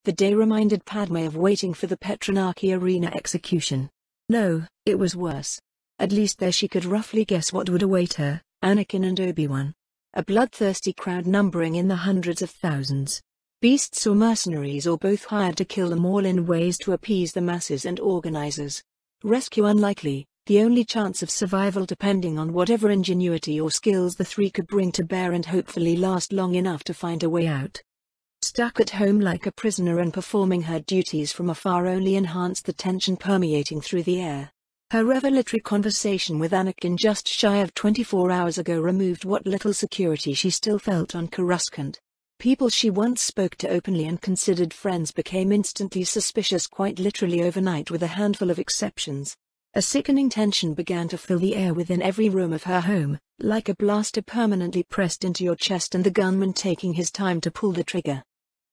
The day reminded Padme of waiting for the Petranaki Arena execution. No, it was worse. At least there she could roughly guess what would await her, Anakin and Obi-Wan. A bloodthirsty crowd numbering in the hundreds of thousands. Beasts or mercenaries or both hired to kill them all in ways to appease the masses and organizers. Rescue unlikely, the only chance of survival depending on whatever ingenuity or skills the three could bring to bear and hopefully last long enough to find a way out. Stuck at home like a prisoner and performing her duties from afar only enhanced the tension permeating through the air. Her revelatory conversation with Anakin just shy of 24 hours ago removed what little security she still felt on Coruscant. People she once spoke to openly and considered friends became instantly suspicious quite literally overnight with a handful of exceptions. A sickening tension began to fill the air within every room of her home, like a blaster permanently pressed into your chest and the gunman taking his time to pull the trigger.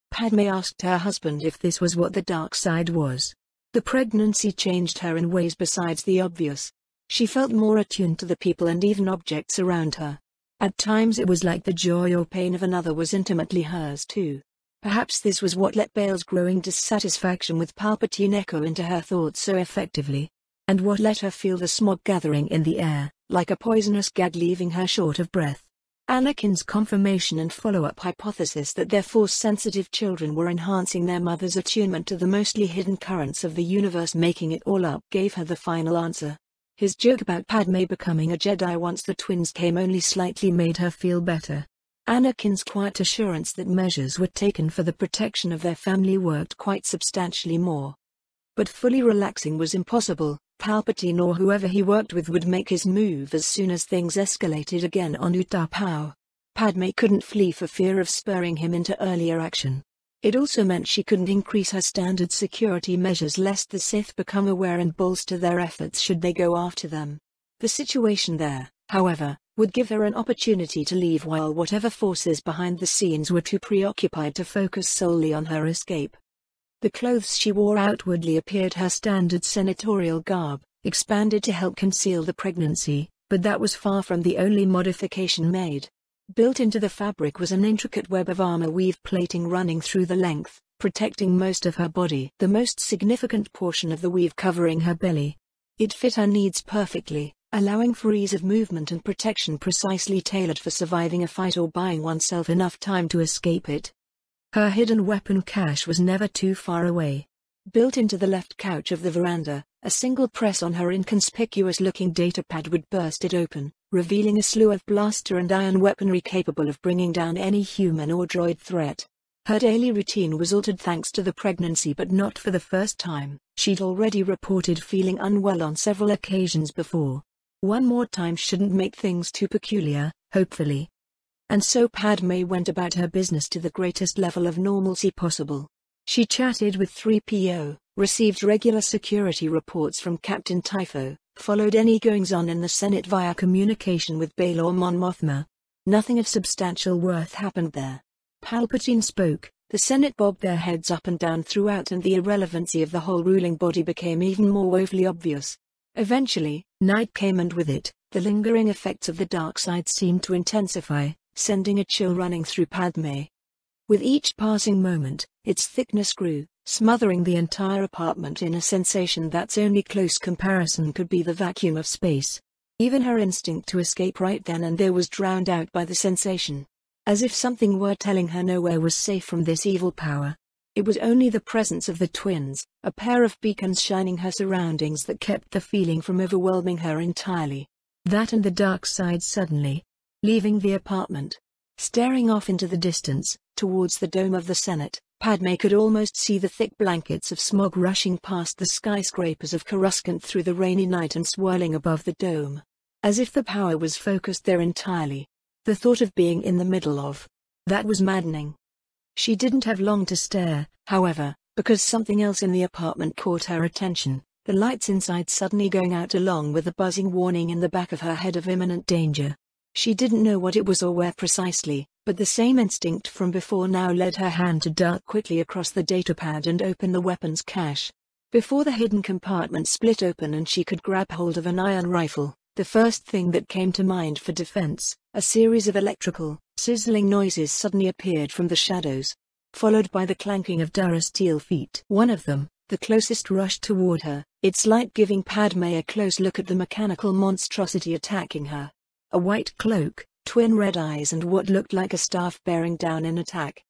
Padme asked her husband if this was what the dark side was. The pregnancy changed her in ways besides the obvious. She felt more attuned to the people and even objects around her. At times it was like the joy or pain of another was intimately hers too. Perhaps this was what let Bail's growing dissatisfaction with Palpatine echo into her thoughts so effectively. And what let her feel the smog gathering in the air, like a poisonous gag leaving her short of breath. Anakin's confirmation and follow-up hypothesis that their Force-sensitive children were enhancing their mother's attunement to the mostly hidden currents of the universe making it all up gave her the final answer. His joke about Padme becoming a Jedi once the twins came only slightly made her feel better. Anakin's quiet assurance that measures were taken for the protection of their family worked quite substantially more. But fully relaxing was impossible. Palpatine or whoever he worked with would make his move as soon as things escalated again on Utapau. Padme couldn't flee for fear of spurring him into earlier action. It also meant she couldn't increase her standard security measures lest the Sith become aware and bolster their efforts should they go after them. The situation there, however, would give her an opportunity to leave while whatever forces behind the scenes were too preoccupied to focus solely on her escape. The clothes she wore outwardly appeared her standard senatorial garb, expanded to help conceal the pregnancy, but that was far from the only modification made. Built into the fabric was an intricate web of armor weave plating running through the length, protecting most of her body, the most significant portion of the weave covering her belly. It fit her needs perfectly, allowing for ease of movement and protection precisely tailored for surviving a fight or buying oneself enough time to escape it. Her hidden weapon cache was never too far away. Built into the left couch of the veranda, a single press on her inconspicuous-looking datapad would burst it open, revealing a slew of blaster and iron weaponry capable of bringing down any human or droid threat. Her daily routine was altered thanks to the pregnancy, but not for the first time. She'd already reported feeling unwell on several occasions before. One more time shouldn't make things too peculiar, hopefully. And so Padme went about her business to the greatest level of normalcy possible. She chatted with 3PO, received regular security reports from Captain Typho, followed any goings-on in the Senate via communication with Bail or Mon Mothma. Nothing of substantial worth happened there. Palpatine spoke, the Senate bobbed their heads up and down throughout, and the irrelevancy of the whole ruling body became even more woefully obvious. Eventually, night came, and with it, the lingering effects of the dark side seemed to intensify, sending a chill running through Padme. With each passing moment, its thickness grew, smothering the entire apartment in a sensation that's only close comparison could be the vacuum of space. Even her instinct to escape right then and there was drowned out by the sensation. As if something were telling her nowhere was safe from this evil power. It was only the presence of the twins, a pair of beacons shining her surroundings, that kept the feeling from overwhelming her entirely. That and the dark side suddenly leaving the apartment. Staring off into the distance, towards the dome of the Senate, Padme could almost see the thick blankets of smog rushing past the skyscrapers of Coruscant through the rainy night and swirling above the dome. As if the power was focused there entirely. The thought of being in the middle of that was maddening. She didn't have long to stare, however, because something else in the apartment caught her attention, the lights inside suddenly going out along with a buzzing warning in the back of her head of imminent danger. She didn't know what it was or where precisely, but the same instinct from before now led her hand to dart quickly across the datapad and open the weapons cache. Before the hidden compartment split open and she could grab hold of an iron rifle, the first thing that came to mind for defense, a series of electrical, sizzling noises suddenly appeared from the shadows. followed by the clanking of Durasteel feet. One of them, the closest, rushed toward her, its light giving Padme a close look at the mechanical monstrosity attacking her. A white cloak, twin red eyes and what looked like a staff bearing down in attack.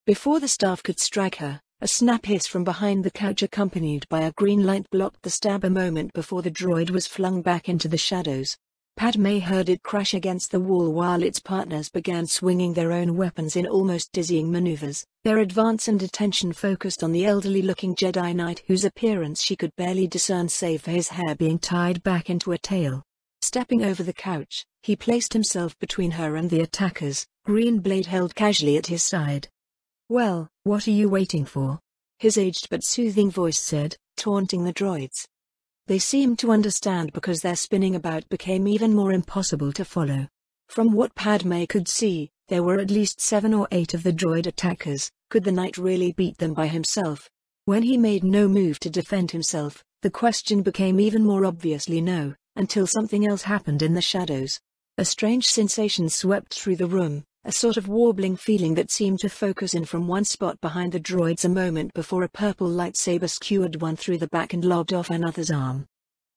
Before the staff could strike her, a snap hiss from behind the couch accompanied by a green light blocked the stab a moment before the droid was flung back into the shadows. Padme heard it crash against the wall while its partners began swinging their own weapons in almost dizzying maneuvers, their advance and attention focused on the elderly-looking Jedi Knight whose appearance she could barely discern save for his hair being tied back into a tail. Stepping over the couch, he placed himself between her and the attackers, green blade held casually at his side. "Well, what are you waiting for?" his aged but soothing voice said, taunting the droids. They seemed to understand because their spinning about became even more impossible to follow. From what Padme could see, there were at least 7 or 8 of the droid attackers. Could the knight really beat them by himself? When he made no move to defend himself, the question became even more obviously no, until something else happened in the shadows. A strange sensation swept through the room. A sort of warbling feeling that seemed to focus in from one spot behind the droids a moment before a purple lightsaber skewered one through the back and lobbed off another's arm.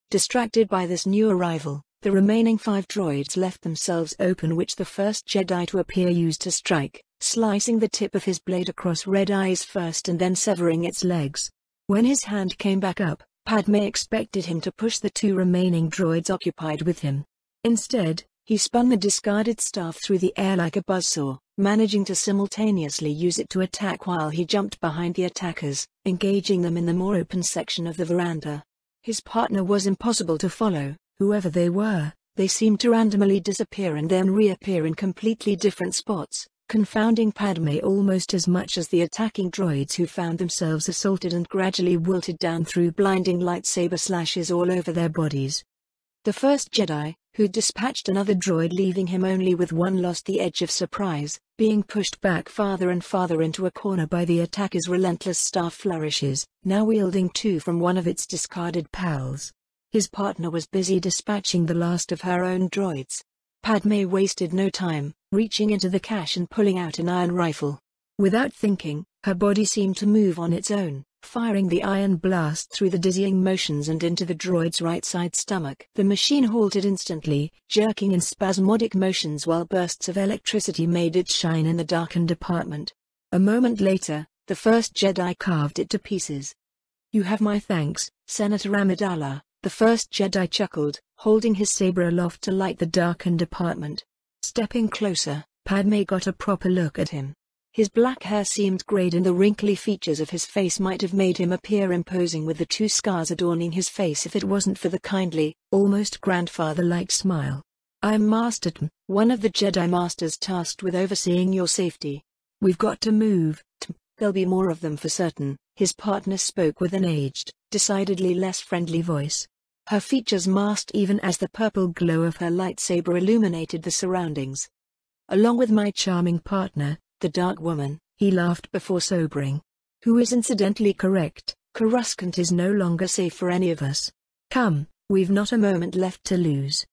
Distracted by this new arrival, the remaining 5 droids left themselves open, which the first Jedi to appear used to strike, slicing the tip of his blade across Red Eye's first and then severing its legs. When his hand came back up, Padme expected him to push the 2 remaining droids occupied with him. Instead, he spun the discarded staff through the air like a buzzsaw, managing to simultaneously use it to attack while he jumped behind the attackers, engaging them in the more open section of the veranda. His partner was impossible to follow. Whoever they were, they seemed to randomly disappear and then reappear in completely different spots, confounding Padme almost as much as the attacking droids who found themselves assaulted and gradually wilted down through blinding lightsaber slashes all over their bodies. The first Jedi, who dispatched another droid leaving him only with one, lost the edge of surprise, being pushed back farther and farther into a corner by the attacker's relentless staff flourishes, now wielding 2 from one of its discarded pals. His partner was busy dispatching the last of her own droids. Padme wasted no time, reaching into the cache and pulling out an iron rifle. Without thinking, her body seemed to move on its own, firing the iron blast through the dizzying motions and into the droid's right side stomach. The machine halted instantly, jerking in spasmodic motions while bursts of electricity made it shine in the darkened apartment. A moment later, the first Jedi carved it to pieces. "You have my thanks, Senator Amidala," the first Jedi chuckled, holding his saber aloft to light the darkened apartment. Stepping closer, Padme got a proper look at him. His black hair seemed grayed and the wrinkly features of his face might have made him appear imposing with the 2 scars adorning his face if it wasn't for the kindly, almost grandfather-like smile. "I'm Master Tm, one of the Jedi Masters tasked with overseeing your safety. We've got to move, Tm. There'll be more of them for certain," his partner spoke with an aged, decidedly less friendly voice. Her features masked even as the purple glow of her lightsaber illuminated the surroundings. "Along with my charming partner, the Dark Woman," he laughed before sobering. "Who is incidentally correct, Coruscant is no longer safe for any of us. Come, we've not a moment left to lose."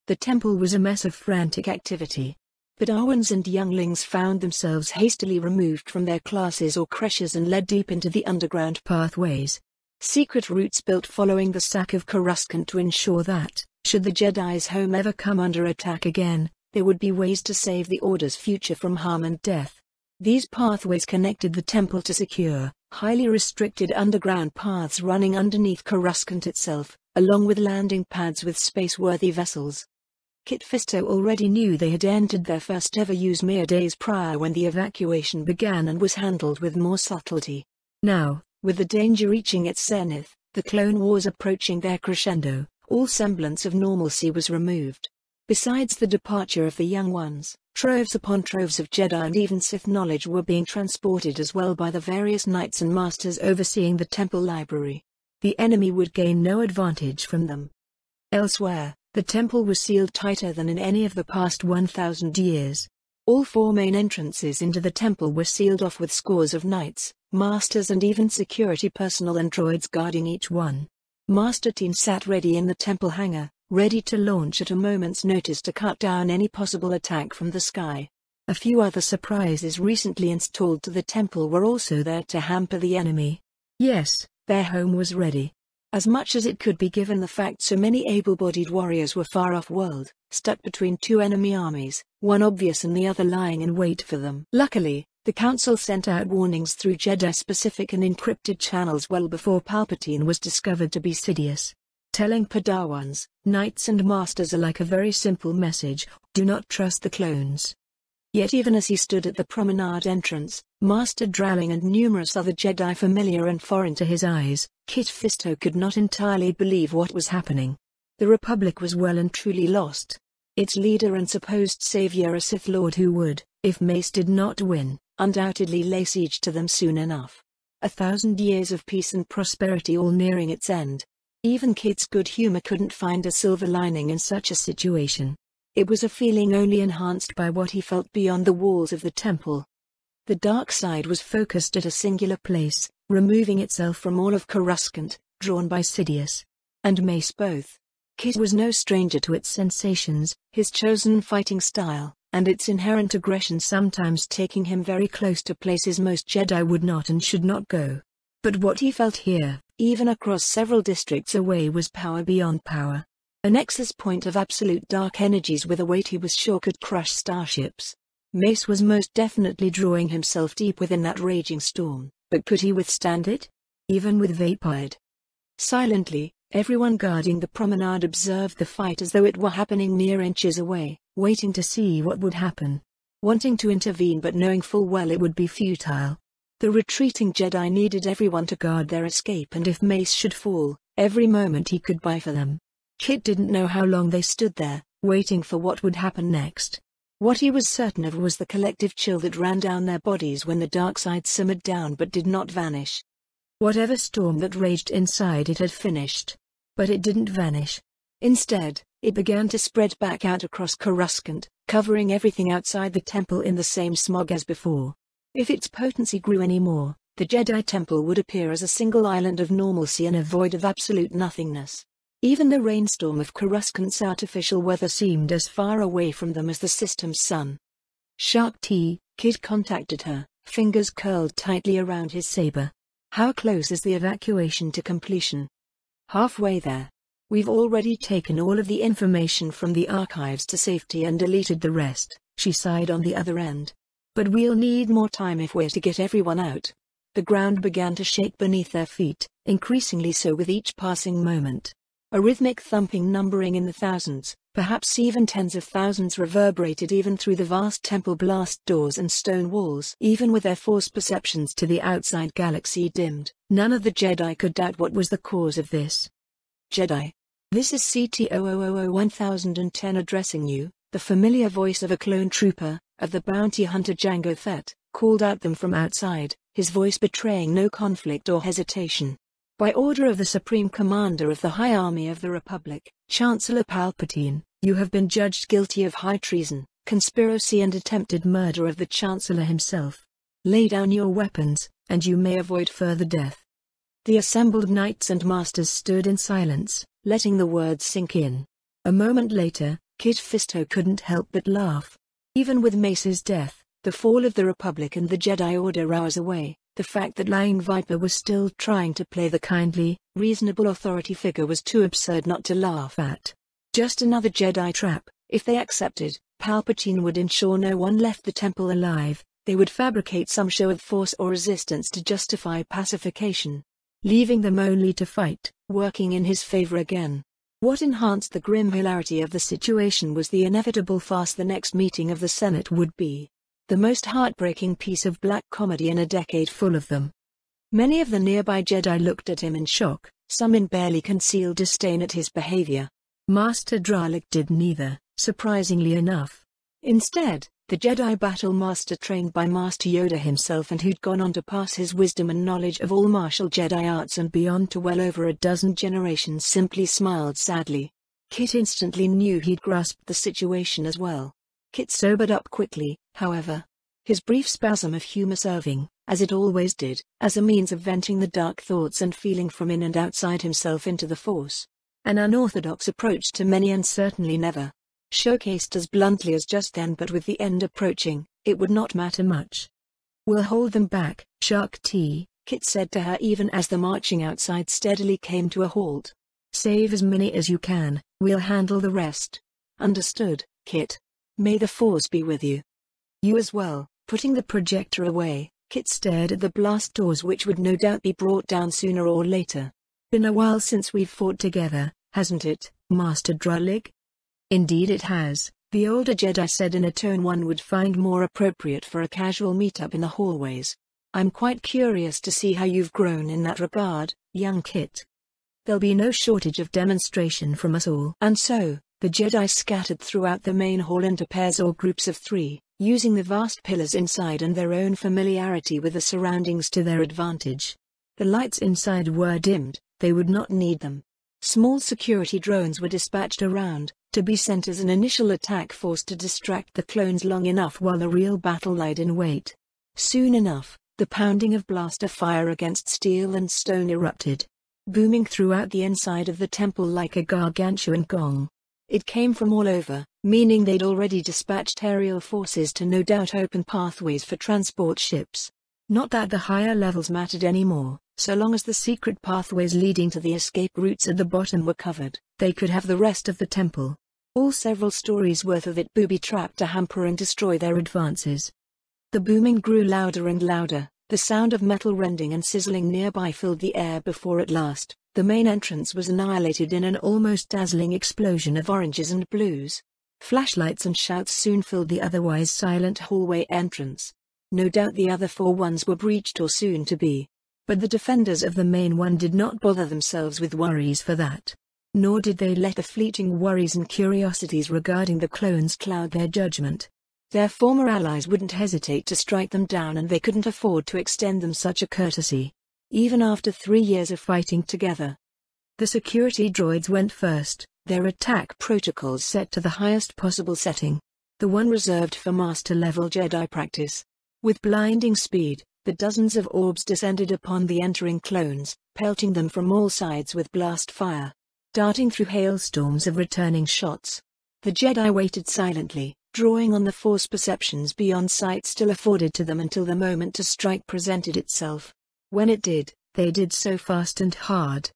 The temple was a mess of frantic activity. Bedouins and younglings found themselves hastily removed from their classes or creches and led deep into the underground pathways. Secret routes built following the sack of Coruscant to ensure that, should the Jedi's home ever come under attack again, there would be ways to save the Order's future from harm and death. These pathways connected the temple to secure, highly restricted underground paths running underneath Coruscant itself, along with landing pads with space-worthy vessels. Kit Fisto already knew they had entered their first ever use mere days prior when the evacuation began and was handled with more subtlety. Now, with the danger reaching its zenith, the Clone Wars approaching their crescendo, all semblance of normalcy was removed. Besides the departure of the young ones, troves upon troves of Jedi and even Sith knowledge were being transported as well by the various knights and masters overseeing the temple library. The enemy would gain no advantage from them. Elsewhere, the temple was sealed tighter than in any of the past 1,000 years. All 4 main entrances into the temple were sealed off with scores of knights, masters and even security personnel and droids guarding each one. Master Teen sat ready in the temple hangar, ready to launch at a moment's notice to cut down any possible attack from the sky. A few other surprises recently installed to the temple were also there to hamper the enemy. Yes, their home was ready. As much as it could be given the fact so many able-bodied warriors were far off-world, stuck between two enemy armies, one obvious and the other lying in wait for them. Luckily, the Council sent out warnings through Jedi-specific and encrypted channels well before Palpatine was discovered to be Sidious, telling Padawans, Knights and Masters alike a very simple message: do not trust the clones. Yet even as he stood at the promenade entrance, Master Drowling and numerous other Jedi familiar and foreign to his eyes, Kit Fisto could not entirely believe what was happening. The Republic was well and truly lost. Its leader and supposed savior, a Sith Lord who would, if Mace did not win, undoubtedly lay siege to them soon enough. 1,000 years of peace and prosperity all nearing its end. Even Kit's good humor couldn't find a silver lining in such a situation. It was a feeling only enhanced by what he felt beyond the walls of the temple. The dark side was focused at a singular place, removing itself from all of Coruscant, drawn by Sidious and Mace both. Kit was no stranger to its sensations, his chosen fighting style, and its inherent aggression sometimes taking him very close to places most Jedi would not and should not go. But what he felt here, even across several districts away, was power beyond power. A nexus point of absolute dark energies with a weight he was sure could crush starships. Mace was most definitely drawing himself deep within that raging storm, but could he withstand it? Even with Vapoid. Silently, everyone guarding the promenade observed the fight as though it were happening mere inches away, waiting to see what would happen. Wanting to intervene but knowing full well it would be futile. The retreating Jedi needed everyone to guard their escape, and if Mace should fall, every moment he could buy for them. Kit didn't know how long they stood there, waiting for what would happen next. What he was certain of was the collective chill that ran down their bodies when the dark side simmered down but did not vanish. Whatever storm that raged inside it had finished. But it didn't vanish. Instead, it began to spread back out across Coruscant, covering everything outside the temple in the same smog as before. If its potency grew any more, the Jedi Temple would appear as a single island of normalcy in a void of absolute nothingness. Even the rainstorm of Coruscant's artificial weather seemed as far away from them as the system's sun. Shark T, Kit contacted her, fingers curled tightly around his saber. How close is the evacuation to completion? Halfway there. We've already taken all of the information from the archives to safety and deleted the rest, she sighed on the other end. But we'll need more time if we're to get everyone out. The ground began to shake beneath their feet, increasingly so with each passing moment. A rhythmic thumping numbering in the thousands, perhaps even tens of thousands, reverberated even through the vast temple blast doors and stone walls. Even with their force perceptions to the outside galaxy dimmed, none of the Jedi could doubt what was the cause of this. Jedi. This is CT-0000-1010 addressing you, the familiar voice of a clone trooper, of the bounty hunter Jango Fett, called out them from outside, his voice betraying no conflict or hesitation. By order of the Supreme Commander of the High Army of the Republic, Chancellor Palpatine, you have been judged guilty of high treason, conspiracy and attempted murder of the Chancellor himself. Lay down your weapons, and you may avoid further death. The assembled Knights and Masters stood in silence, letting the words sink in. A moment later, Kit Fisto couldn't help but laugh. Even with Mace's death, the fall of the Republic and the Jedi Order hours away, the fact that Lying Viper was still trying to play the kindly, reasonable authority figure was too absurd not to laugh at. Just another Jedi trap. If they accepted, Palpatine would ensure no one left the temple alive. They would fabricate some show of force or resistance to justify pacification, leaving them only to fight, working in his favor again. What enhanced the grim hilarity of the situation was the inevitable farce the next meeting of the Senate would be. The most heartbreaking piece of black comedy in a decade full of them. Many of the nearby Jedi looked at him in shock, some in barely concealed disdain at his behavior. Master Dralik did neither, surprisingly enough. Instead, the Jedi Battle Master trained by Master Yoda himself and who'd gone on to pass his wisdom and knowledge of all martial Jedi arts and beyond to well over a dozen generations simply smiled sadly. Kit instantly knew he'd grasped the situation as well. Kit sobered up quickly, however. His brief spasm of humor serving, as it always did, as a means of venting the dark thoughts and feeling from in and outside himself into the Force. An unorthodox approach to many and certainly never showcased as bluntly as just then, but with the end approaching, it would not matter much. "We'll hold them back, Shark T," Kit said to her even as the marching outside steadily came to a halt. "Save as many as you can, we'll handle the rest." "Understood, Kit. May the Force be with you." "You as well." Putting the projector away, Kit stared at the blast doors which would no doubt be brought down sooner or later. "Been a while since we've fought together, hasn't it, Master Dralik?" "Indeed it has," the older Jedi said in a tone one would find more appropriate for a casual meetup in the hallways. "I'm quite curious to see how you've grown in that regard, young Kit. There'll be no shortage of demonstration from us all." And so, the Jedi scattered throughout the main hall into pairs or groups of 3, using the vast pillars inside and their own familiarity with the surroundings to their advantage. The lights inside were dimmed, they would not need them. Small security drones were dispatched around, to be sent as an initial attack force to distract the clones long enough while the real battle lied in wait. Soon enough, the pounding of blaster fire against steel and stone erupted, booming throughout the inside of the temple like a gargantuan gong. It came from all over, meaning they'd already dispatched aerial forces to no doubt open pathways for transport ships. Not that the higher levels mattered anymore, so long as the secret pathways leading to the escape routes at the bottom were covered, they could have the rest of the temple. All several stories worth of it booby-trapped to hamper and destroy their advances. The booming grew louder and louder, the sound of metal rending and sizzling nearby filled the air before at last, the main entrance was annihilated in an almost dazzling explosion of oranges and blues. Flashlights and shouts soon filled the otherwise silent hallway entrance. No doubt the other 4 ones were breached or soon to be. But the defenders of the main one did not bother themselves with worries for that. Nor did they let the fleeting worries and curiosities regarding the clones cloud their judgment. Their former allies wouldn't hesitate to strike them down and they couldn't afford to extend them such a courtesy, even after 3 years of fighting together. The security droids went first, their attack protocols set to the highest possible setting, the one reserved for master-level Jedi practice. With blinding speed, the dozens of orbs descended upon the entering clones, pelting them from all sides with blast fire, darting through hailstorms of returning shots. The Jedi waited silently, drawing on the Force perceptions beyond sight still afforded to them until the moment to strike presented itself. When it did, they did so fast and hard.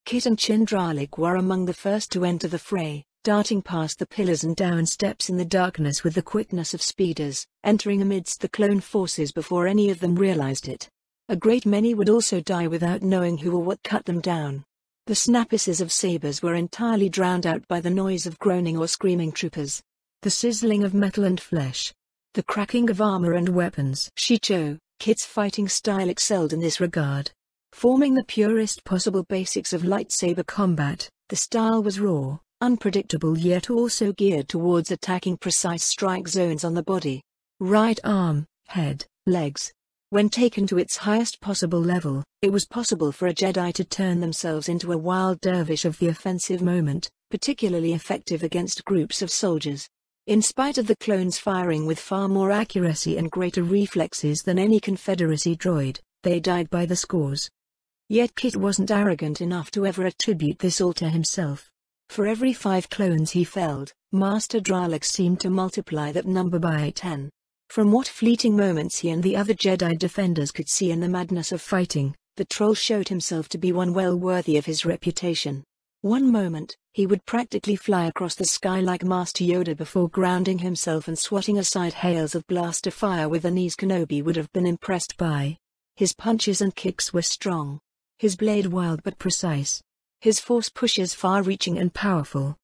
Kit and Dralik were among the first to enter the fray, darting past the pillars and down steps in the darkness with the quickness of speeders, entering amidst the clone forces before any of them realized it. A great many would also die without knowing who or what cut them down. The snap-hisses of sabers were entirely drowned out by the noise of groaning or screaming troopers, the sizzling of metal and flesh, the cracking of armor and weapons. Shicho, Kit's fighting style excelled in this regard. Forming the purest possible basics of lightsaber combat, the style was raw, unpredictable yet also geared towards attacking precise strike zones on the body, right arm, head, legs. When taken to its highest possible level, it was possible for a Jedi to turn themselves into a wild dervish of the offensive moment, particularly effective against groups of soldiers. In spite of the clones firing with far more accuracy and greater reflexes than any Confederacy droid, they died by the scores. Yet Kit wasn't arrogant enough to ever attribute this all to himself. For every 5 clones he felled, Master Dralik seemed to multiply that number by 10. From what fleeting moments he and the other Jedi defenders could see in the madness of fighting, the troll showed himself to be one well worthy of his reputation. One moment, he would practically fly across the sky like Master Yoda before grounding himself and swatting aside hails of blaster fire with an ease Kenobi would have been impressed by. His punches and kicks were strong, his blade wild but precise, his force pushes far-reaching and powerful.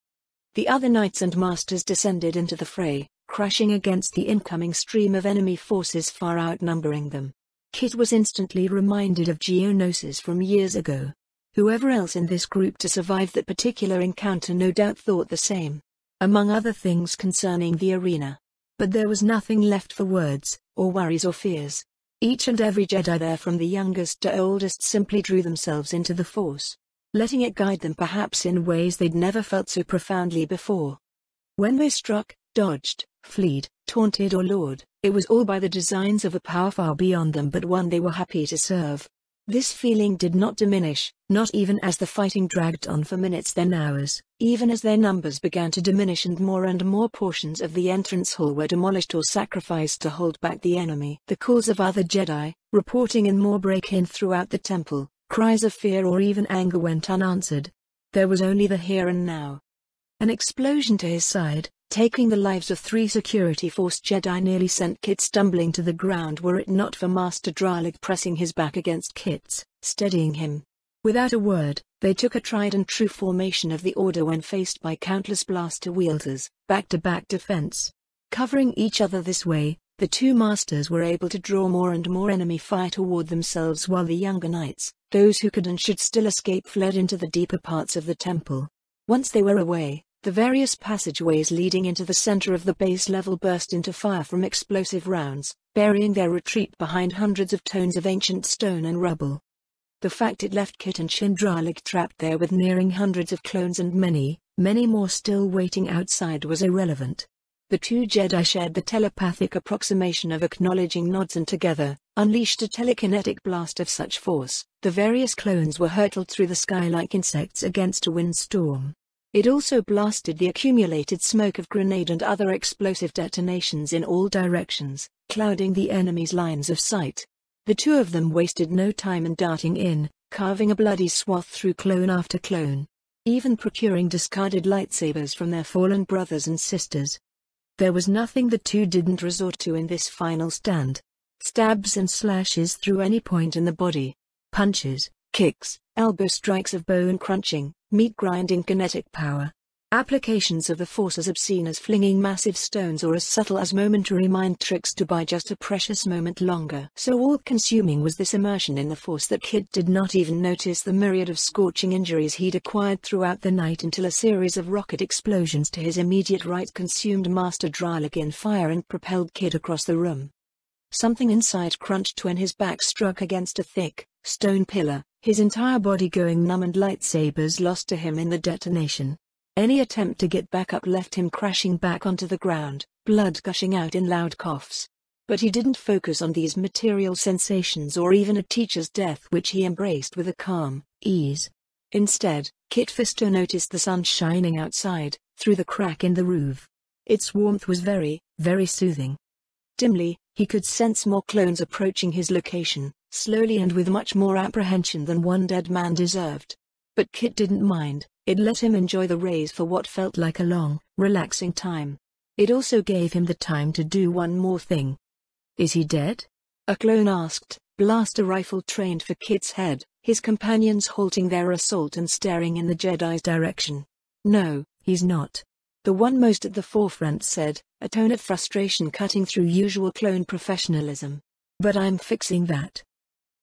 The other knights and masters descended into the fray, crashing against the incoming stream of enemy forces far outnumbering them. Kit was instantly reminded of Geonosis from years ago. Whoever else in this group to survive that particular encounter no doubt thought the same, among other things concerning the arena. But there was nothing left for words, or worries or fears. Each and every Jedi there from the youngest to oldest simply drew themselves into the Force, letting it guide them perhaps in ways they'd never felt so profoundly before. When they struck, dodged, fled, taunted or lured, it was all by the designs of a power far beyond them but one they were happy to serve. This feeling did not diminish, not even as the fighting dragged on for minutes then hours. Even as their numbers began to diminish and more portions of the entrance hall were demolished or sacrificed to hold back the enemy. The calls of other Jedi, reporting in more break-in throughout the temple, cries of fear or even anger went unanswered. There was only the here and now. An explosion to his side, taking the lives of 3 security force Jedi, nearly sent Kit stumbling to the ground were it not for Master Dralig pressing his back against Kit's, steadying him. Without a word, they took a tried-and-true formation of the Order when faced by countless blaster wielders, back-to-back defense. Covering each other this way, the 2 masters were able to draw more and more enemy fire toward themselves while the younger knights, those who could and should still escape, fled into the deeper parts of the temple. Once they were away, the various passageways leading into the center of the base level burst into fire from explosive rounds, burying their retreat behind hundreds of tons of ancient stone and rubble. The fact it left Kit and Dralig trapped there with nearing hundreds of clones and many more still waiting outside was irrelevant. The 2 Jedi shared the telepathic approximation of acknowledging nods and together, unleashed a telekinetic blast of such force, the various clones were hurtled through the sky like insects against a windstorm. It also blasted the accumulated smoke of grenade and other explosive detonations in all directions, clouding the enemy's lines of sight. The 2 of them wasted no time in darting in, carving a bloody swath through clone after clone, even procuring discarded lightsabers from their fallen brothers and sisters. There was nothing the 2 didn't resort to in this final stand. Stabs and slashes through any point in the body. Punches, kicks, elbow strikes of bone-crunching, meat-grinding kinetic power. Applications of the Force as obscene as flinging massive stones or as subtle as momentary mind tricks to buy just a precious moment longer. So all-consuming was this immersion in the Force that Kit did not even notice the myriad of scorching injuries he'd acquired throughout the night until a series of rocket explosions to his immediate right consumed Master Dralig in fire and propelled Kit across the room. Something inside crunched when his back struck against a thick, stone pillar, his entire body going numb and lightsabers lost to him in the detonation. Any attempt to get back up left him crashing back onto the ground, blood gushing out in loud coughs. But he didn't focus on these material sensations or even a teacher's death which he embraced with a calm ease. Instead, Kit Fisto noticed the sun shining outside, through the crack in the roof. Its warmth was very soothing. Dimly, he could sense more clones approaching his location, slowly and with much more apprehension than one dead man deserved. But Kit didn't mind. It let him enjoy the rays for what felt like a long, relaxing time. It also gave him the time to do one more thing. "Is he dead?" a clone asked, blaster rifle trained for Kit's head, his companions halting their assault and staring in the Jedi's direction. "No, he's not," the one most at the forefront said, a tone of frustration cutting through usual clone professionalism. "But I'm fixing that."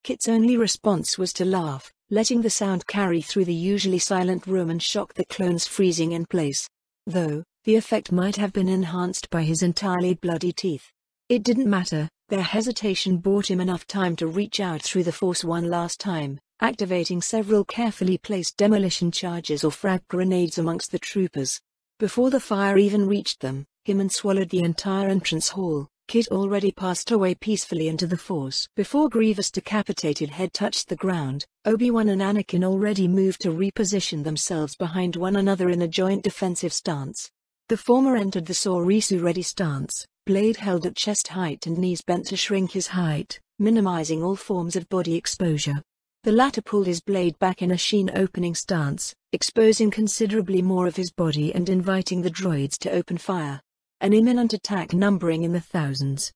Kit's only response was to laugh, letting the sound carry through the usually silent room and shock the clones freezing in place. Though, the effect might have been enhanced by his entirely bloody teeth. It didn't matter, their hesitation bought him enough time to reach out through the Force one last time, activating several carefully placed demolition charges or frag grenades amongst the troopers. Before the fire even reached them, him and swallowed the entire entrance hall. Kit already passed away peacefully into the Force. Before Grievous' decapitated head touched the ground, Obi-Wan and Anakin already moved to reposition themselves behind one another in a joint defensive stance. The former entered the Sorisu-ready stance, blade held at chest height and knees bent to shrink his height, minimizing all forms of body exposure. The latter pulled his blade back in a sheen-opening stance, exposing considerably more of his body and inviting the droids to open fire. An imminent attack numbering in the thousands.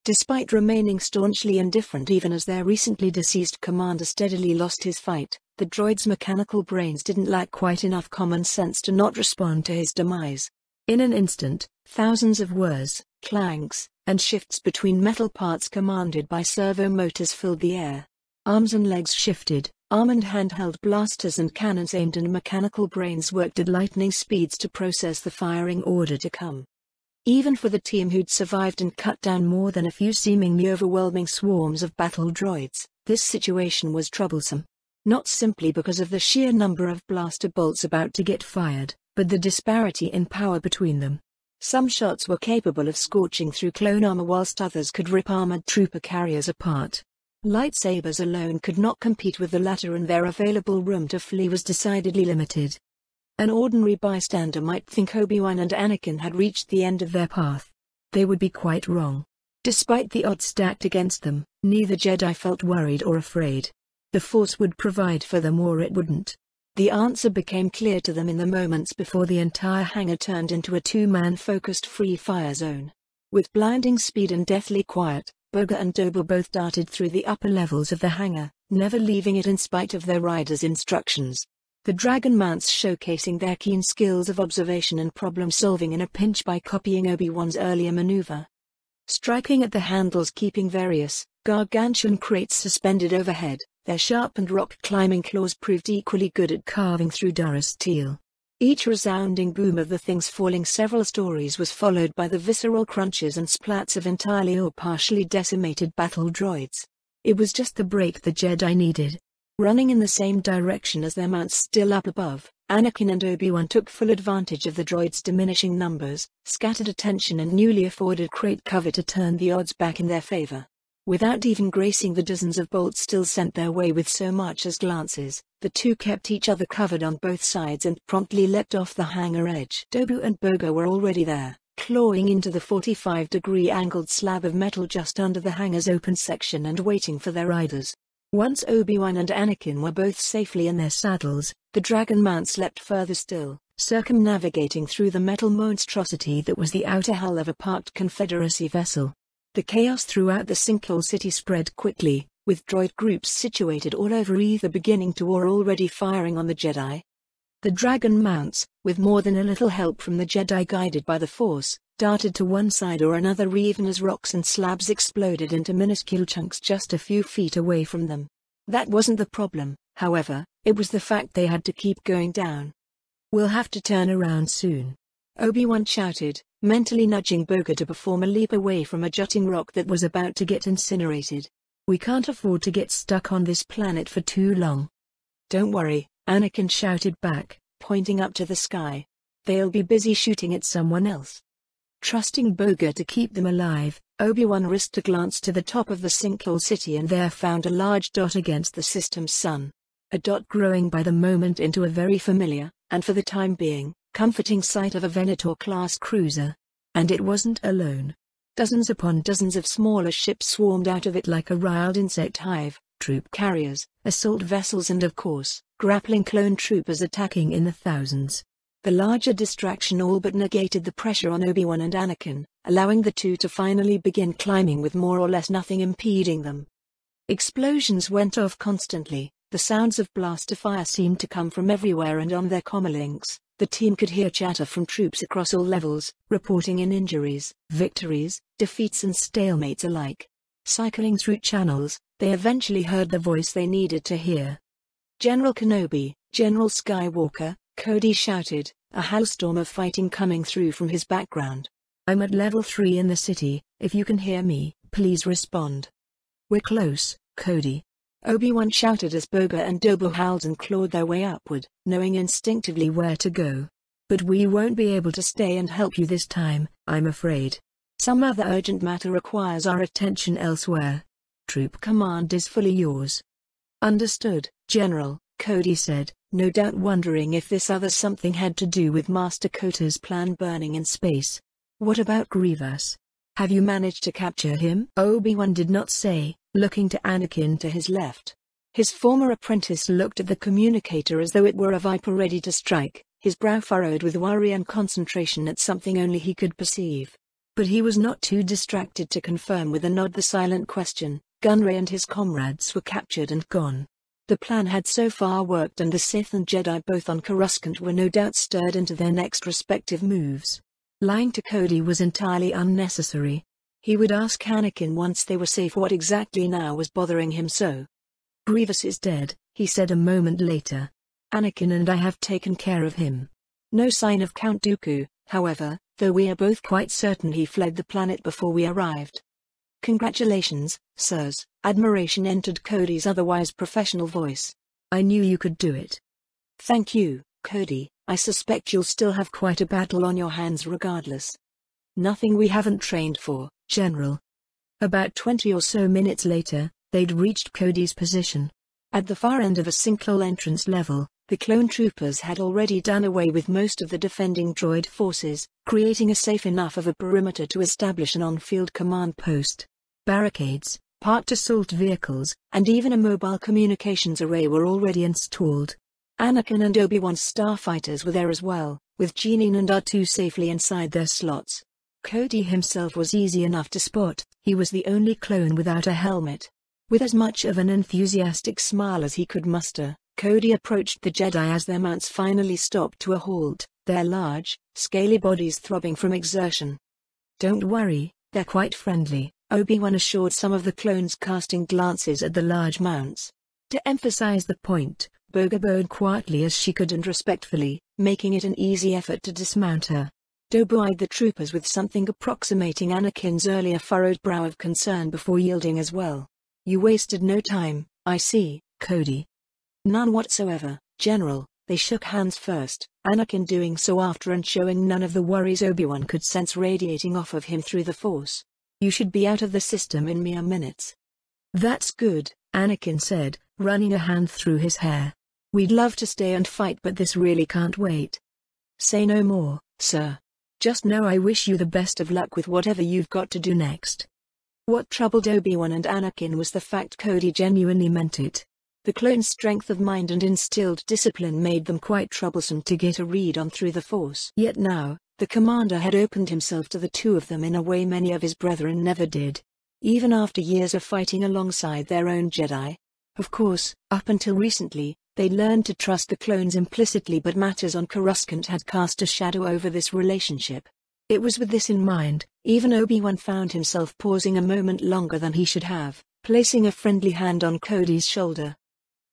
Despite remaining staunchly indifferent even as their recently deceased commander steadily lost his fight, the droids' mechanical brains didn't lack quite enough common sense to not respond to his demise. In an instant, thousands of whirs, clangs, and shifts between metal parts commanded by servo motors filled the air. Arms and legs shifted, armored handheld blasters and cannons aimed and mechanical brains worked at lightning speeds to process the firing order to come. Even for the team who'd survived and cut down more than a few seemingly overwhelming swarms of battle droids, this situation was troublesome. Not simply because of the sheer number of blaster bolts about to get fired, but the disparity in power between them. Some shots were capable of scorching through clone armor whilst others could rip armored trooper carriers apart. Lightsabers alone could not compete with the latter, and their available room to flee was decidedly limited. An ordinary bystander might think Obi-Wan and Anakin had reached the end of their path. They would be quite wrong. Despite the odds stacked against them, neither Jedi felt worried or afraid. The Force would provide for them or it wouldn't. The answer became clear to them in the moments before the entire hangar turned into a two-man focused free-fire zone. With blinding speed and deathly quiet, Boga and Doba both darted through the upper levels of the hangar, never leaving it in spite of their riders' instructions. The Dragon Mounts showcasing their keen skills of observation and problem-solving in a pinch by copying Obi-Wan's earlier maneuver. Striking at the handles, keeping various, gargantuan crates suspended overhead, their sharpened rock-climbing claws proved equally good at carving through Dara steel. Each resounding boom of the things falling several stories was followed by the visceral crunches and splats of entirely or partially decimated battle droids. It was just the break the Jedi needed. Running in the same direction as their mounts still up above, Anakin and Obi-Wan took full advantage of the droids' diminishing numbers, scattered attention and newly afforded crate cover to turn the odds back in their favor. Without even gracing the dozens of bolts still sent their way with so much as glances, the two kept each other covered on both sides and promptly leapt off the hangar edge. Dobu and Boga were already there, clawing into the 45-degree angled slab of metal just under the hangar's open section and waiting for their riders. Once Obi-Wan and Anakin were both safely in their saddles, the Dragon Mounts leapt further still, circumnavigating through the metal monstrosity that was the outer hull of a parked Confederacy vessel. The chaos throughout the sinkhole city spread quickly, with droid groups situated all over either beginning to or already firing on the Jedi. The Dragon Mounts, with more than a little help from the Jedi guided by the Force, darted to one side or another even as rocks and slabs exploded into minuscule chunks just a few feet away from them. That wasn't the problem, however, it was the fact they had to keep going down. "We'll have to turn around soon," Obi-Wan shouted, mentally nudging Boga to perform a leap away from a jutting rock that was about to get incinerated. "We can't afford to get stuck on this planet for too long." "Don't worry," Anakin shouted back, pointing up to the sky. "They'll be busy shooting at someone else." Trusting Boga to keep them alive, Obi-Wan risked a glance to the top of the sinkhole city and there found a large dot against the system's sun. A dot growing by the moment into a very familiar, and for the time being, comforting sight of a Venator-class cruiser. And it wasn't alone. Dozens upon dozens of smaller ships swarmed out of it like a riled insect hive, troop carriers, assault vessels and of course, grappling clone troopers attacking in the thousands. The larger distraction all but negated the pressure on Obi-Wan and Anakin, allowing the two to finally begin climbing with more or less nothing impeding them. Explosions went off constantly, the sounds of blaster fire seemed to come from everywhere and on their comlinks, the team could hear chatter from troops across all levels, reporting in injuries, victories, defeats and stalemates alike. Cycling through channels, they eventually heard the voice they needed to hear. "General Kenobi, General Skywalker," Cody shouted, a hailstorm of fighting coming through from his background. "I'm at level 3 in the city, if you can hear me, please respond." "We're close, Cody," Obi-Wan shouted as Boga and Doba howled and clawed their way upward, knowing instinctively where to go. "But we won't be able to stay and help you this time, I'm afraid. Some other urgent matter requires our attention elsewhere. Troop command is fully yours." "Understood, General," Cody said, no doubt wondering if this other something had to do with Master Kota's plan burning in space. "What about Grievous? Have you managed to capture him?" Obi-Wan did not say, looking to Anakin to his left. His former apprentice looked at the communicator as though it were a viper ready to strike, his brow furrowed with worry and concentration at something only he could perceive. But he was not too distracted to confirm with a nod the silent question. Gunray and his comrades were captured and gone. The plan had so far worked and the Sith and Jedi both on Coruscant were no doubt stirred into their next respective moves. Lying to Cody was entirely unnecessary. He would ask Anakin once they were safe what exactly now was bothering him so. "Grievous is dead," he said a moment later. "Anakin and I have taken care of him. No sign of Count Dooku, however, though we are both quite certain he fled the planet before we arrived." "Congratulations, sirs," admiration entered Cody's otherwise professional voice. "I knew you could do it." "Thank you, Cody. I suspect you'll still have quite a battle on your hands regardless." "Nothing we haven't trained for, General." About 20 or so minutes later, They'd reached Cody's position. At the far end of a sinkhole entrance level, the clone troopers had already done away with most of the defending droid forces, creating a safe enough of a perimeter to establish an on-field command post. Barricades, parked assault vehicles, and even a mobile communications array were already installed. Anakin and Obi-Wan's starfighters were there as well, with Jeanine and R2 safely inside their slots. Cody himself was easy enough to spot. He was the only clone without a helmet. With as much of an enthusiastic smile as he could muster, Cody approached the Jedi as their mounts finally stopped to a halt, their large, scaly bodies throbbing from exertion. "Don't worry, they're quite friendly," Obi-Wan assured some of the clones, casting glances at the large mounts. To emphasize the point, Boga bowed quietly as she could and respectfully, making it an easy effort to dismount her. Dobu eyed the troopers with something approximating Anakin's earlier furrowed brow of concern before yielding as well. "You wasted no time, I see, Cody." "None whatsoever, General." They shook hands first, Anakin doing so after and showing none of the worries Obi-Wan could sense radiating off of him through the Force. "You should be out of the system in mere minutes." "That's good," Anakin said, running a hand through his hair. "We'd love to stay and fight, but this really can't wait." "Say no more, sir. Just know I wish you the best of luck with whatever you've got to do next." What troubled Obi-Wan and Anakin was the fact Cody genuinely meant it. The clone's strength of mind and instilled discipline made them quite troublesome to get a read on through the Force. Yet now, the commander had opened himself to the two of them in a way many of his brethren never did. Even after years of fighting alongside their own Jedi. Of course, up until recently, they'd learned to trust the clones implicitly, but matters on Coruscant had cast a shadow over this relationship. It was with this in mind, even Obi-Wan found himself pausing a moment longer than he should have, placing a friendly hand on Cody's shoulder.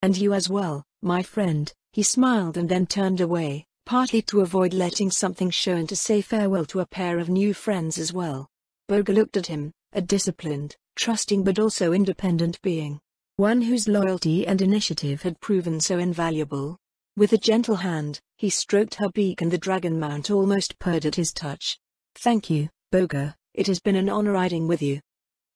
"And you as well, my friend," he smiled and then turned away, partly to avoid letting something show and to say farewell to a pair of new friends as well. Boga looked at him, a disciplined, trusting but also independent being. One whose loyalty and initiative had proven so invaluable. With a gentle hand, he stroked her beak and the dragon mount almost purred at his touch. "Thank you, Boga, it has been an honor riding with you."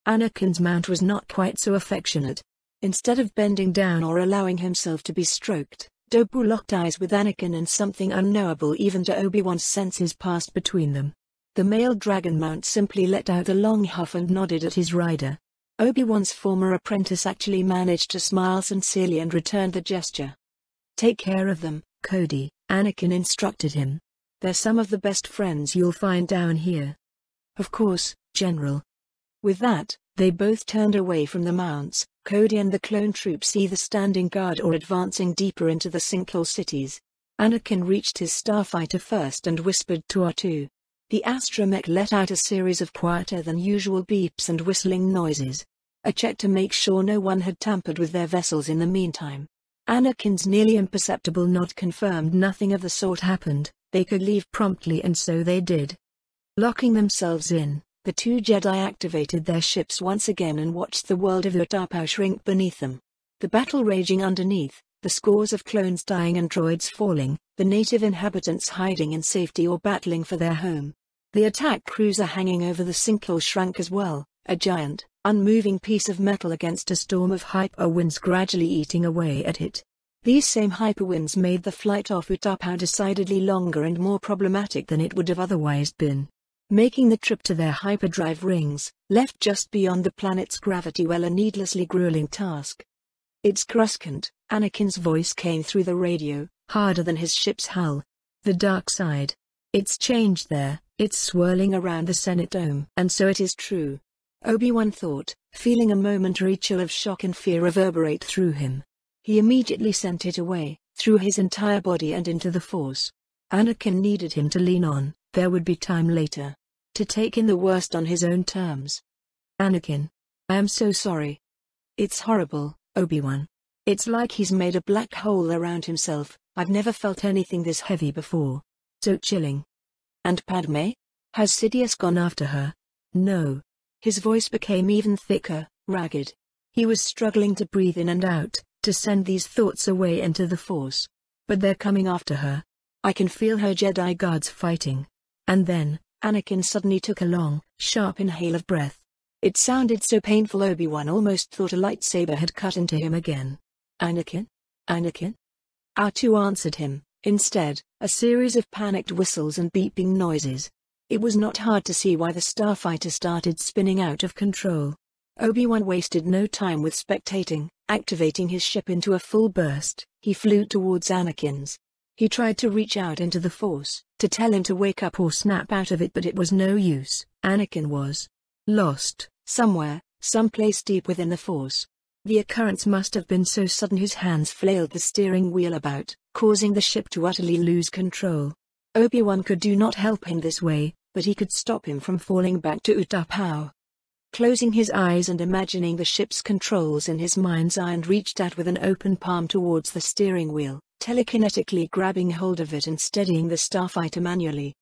Anakin's mount was not quite so affectionate. Instead of bending down or allowing himself to be stroked, Dobu locked eyes with Anakin and something unknowable even to Obi-Wan's senses passed between them. The male dragon mount simply let out a long huff and nodded at his rider. Obi-Wan's former apprentice actually managed to smile sincerely and returned the gesture. "Take care of them, Cody," Anakin instructed him. "They're some of the best friends you'll find down here." "Of course, General." With that, they both turned away from the mounts, Cody and the clone troops either standing guard or advancing deeper into the sinkhole cities. Anakin reached his starfighter first and whispered to R2. The astromech let out a series of quieter than usual beeps and whistling noises. A check to make sure no one had tampered with their vessels in the meantime. Anakin's nearly imperceptible nod confirmed nothing of the sort happened. They could leave promptly, and so they did. Locking themselves in, the two Jedi activated their ships once again and watched the world of Utapau shrink beneath them. The battle raging underneath, the scores of clones dying and droids falling, the native inhabitants hiding in safety or battling for their home. The attack cruiser hanging over the sinkhole shrank as well, a giant, unmoving piece of metal against a storm of hyperwinds gradually eating away at it. These same hyperwinds made the flight off Utapau decidedly longer and more problematic than it would have otherwise been. Making the trip to their hyperdrive rings, left just beyond the planet's gravity well, a needlessly grueling task. "It's Coruscant," Anakin's voice came through the radio, harder than his ship's hull. "The dark side. It's changed there, it's swirling around the Senate Dome." And so it is true. Obi-Wan thought, feeling a momentary chill of shock and fear reverberate through him. He immediately sent it away, through his entire body and into the Force. Anakin needed him to lean on, there would be time later. To take in the worst on his own terms. "Anakin. I am so sorry." "It's horrible, Obi-Wan. It's like he's made a black hole around himself. I've never felt anything this heavy before. So chilling." "And Padme? Has Sidious gone after her?" "No." His voice became even thicker, ragged. He was struggling to breathe in and out, to send these thoughts away into the Force. "But they're coming after her. I can feel her Jedi guards fighting." And then, Anakin suddenly took a long, sharp inhale of breath. It sounded so painful Obi-Wan almost thought a lightsaber had cut into him again. Anakin? Anakin? R2 answered him. Instead, a series of panicked whistles and beeping noises. It was not hard to see why the starfighter started spinning out of control. Obi-Wan wasted no time with spectating. Activating his ship into a full burst, he flew towards Anakin's. He tried to reach out into the Force, to tell him to wake up or snap out of it, but it was no use. Anakin was lost, somewhere, someplace deep within the Force. The occurrence must have been so sudden his hands flailed the steering wheel about, causing the ship to utterly lose control. Obi-Wan could not help him this way, but he could stop him from falling back to Utapau. Closing his eyes and imagining the ship's controls in his mind's eye, and reached out with an open palm towards the steering wheel, telekinetically grabbing hold of it and steadying the starfighter manually.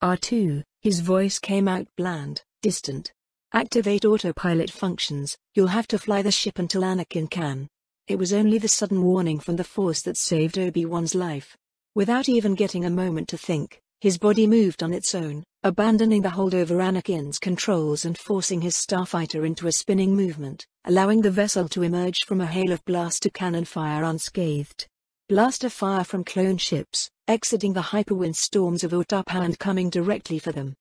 R2, his voice came out bland, distant. Activate autopilot functions, you'll have to fly the ship until Anakin can. It was only the sudden warning from the Force that saved Obi-Wan's life. Without even getting a moment to think, his body moved on its own, abandoning the hold over Anakin's controls and forcing his starfighter into a spinning movement, allowing the vessel to emerge from a hail of blaster cannon fire unscathed. Blaster fire from clone ships, exiting the hyperwind storms of Utapau and coming directly for them.